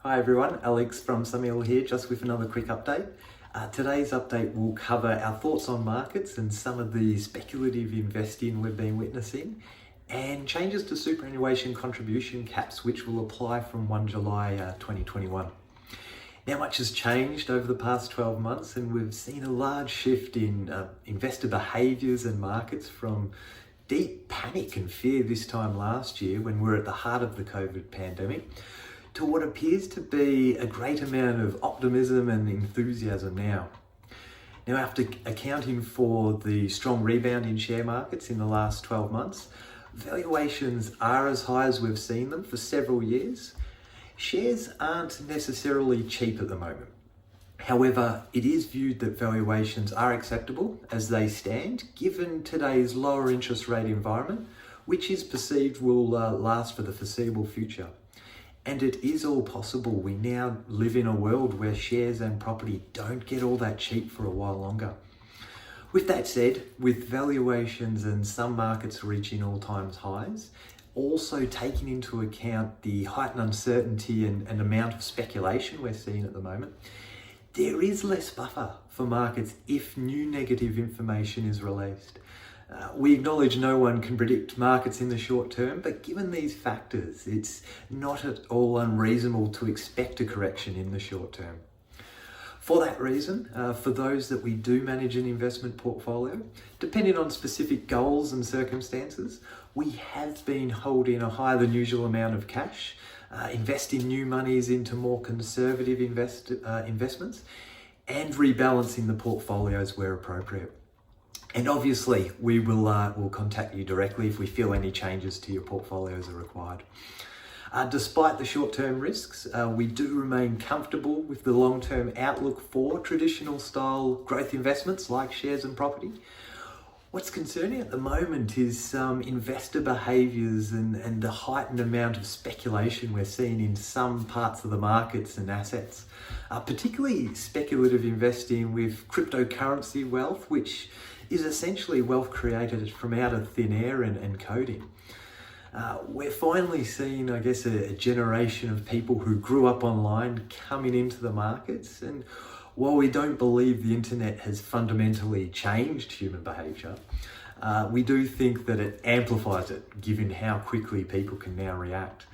Hi everyone, Alex from Summerhill here, just with another quick update. Today's update will cover our thoughts on markets and some of the speculative investing we've been witnessing, and changes to superannuation contribution caps which will apply from 1 July 2021. Now much has changed over the past 12 months and we've seen a large shift in investor behaviours and markets from deep panic and fear this time last year when we were at the heart of the COVID pandemic to what appears to be a great amount of optimism and enthusiasm now. Now, after accounting for the strong rebound in share markets in the last 12 months, valuations are as high as we've seen them for several years. Shares aren't necessarily cheap at the moment. However, it is viewed that valuations are acceptable as they stand, given today's lower interest rate environment, which is perceived will last for the foreseeable future. And it is all possible. We now live in a world where shares and property don't get all that cheap for a while longer. With that said, with valuations and some markets reaching all-time highs, also taking into account the heightened uncertainty and amount of speculation we're seeing at the moment, there is less buffer for markets if new negative information is released. We acknowledge no one can predict markets in the short term, but given these factors, it's not at all unreasonable to expect a correction in the short term. For that reason, for those that we do manage an investment portfolio, depending on specific goals and circumstances, we have been holding a higher than usual amount of cash, investing new monies into more conservative investments, and rebalancing the portfolios where appropriate. And obviously, we will contact you directly if we feel any changes to your portfolios are required. Despite the short-term risks, we do remain comfortable with the long-term outlook for traditional style growth investments like shares and property. What's concerning at the moment is some investor behaviours and the heightened amount of speculation we're seeing in some parts of the markets and assets, particularly speculative investing with cryptocurrency wealth, which is essentially wealth created from out of thin air and coding. We're finally seeing, I guess, a generation of people who grew up online coming into the markets. And while we don't believe the internet has fundamentally changed human behaviour, we do think that it amplifies it, given how quickly people can now react.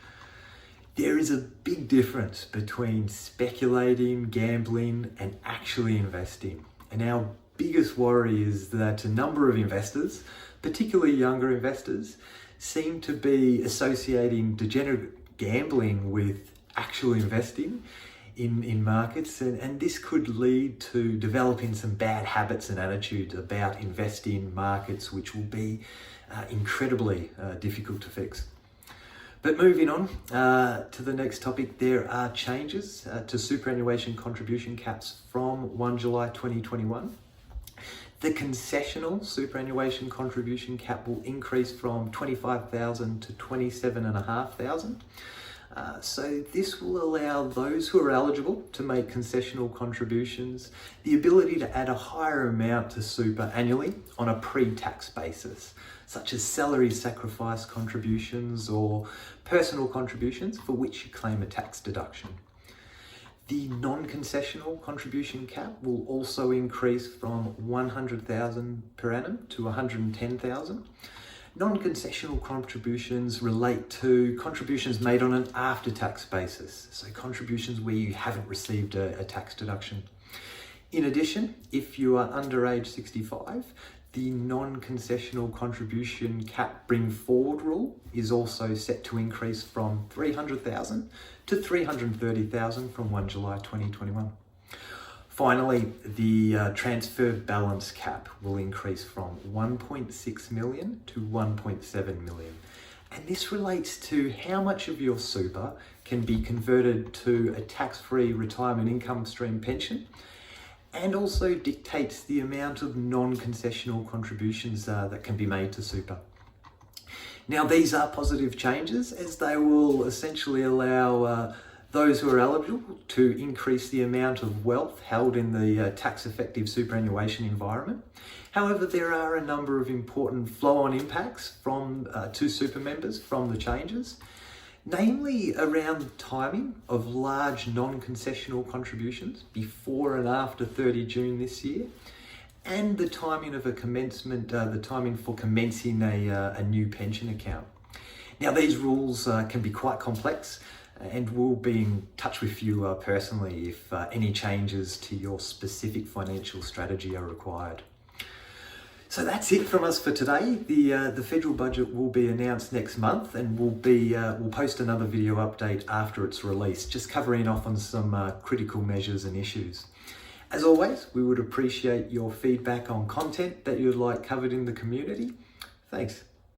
There is a big difference between speculating, gambling, and actually investing. And our biggest worry is that a number of investors, particularly younger investors, seem to be associating degenerate gambling with actual investing in markets, and this could lead to developing some bad habits and attitudes about investing markets, which will be incredibly difficult to fix. But moving on to the next topic, there are changes to superannuation contribution caps from 1 July 2021. The concessional superannuation contribution cap will increase from $25,000 to $27,500. So this will allow those who are eligible to make concessional contributions the ability to add a higher amount to super annually on a pre-tax basis, such as salary sacrifice contributions or personal contributions for which you claim a tax deduction. The non-concessional contribution cap will also increase from $100,000 per annum to $110,000. Non-concessional contributions relate to contributions made on an after-tax basis, so contributions where you haven't received a tax deduction. In addition, if you are under age 65, the non-concessional contribution cap bring forward rule is also set to increase from $300,000 to $330,000 from 1 July 2021. Finally, the transfer balance cap will increase from 1.6 million to 1.7 million. And this relates to how much of your super can be converted to a tax-free retirement income stream pension, and also dictates the amount of non-concessional contributions that can be made to super. Now, these are positive changes as they will essentially allow those who are eligible to increase the amount of wealth held in the tax-effective superannuation environment. However, there are a number of important flow-on impacts to super members from the changes. namely around the timing of large non-concessional contributions before and after 30 June this year, and the timing of the timing for commencing a new pension account. Now, these rules can be quite complex, and we'll be in touch with you personally if any changes to your specific financial strategy are required. So that's it from us for today. The federal budget will be announced next month, and we'll post another video update after it's released, just covering off on some critical measures and issues. As always, we would appreciate your feedback on content that you'd like covered in the community. Thanks.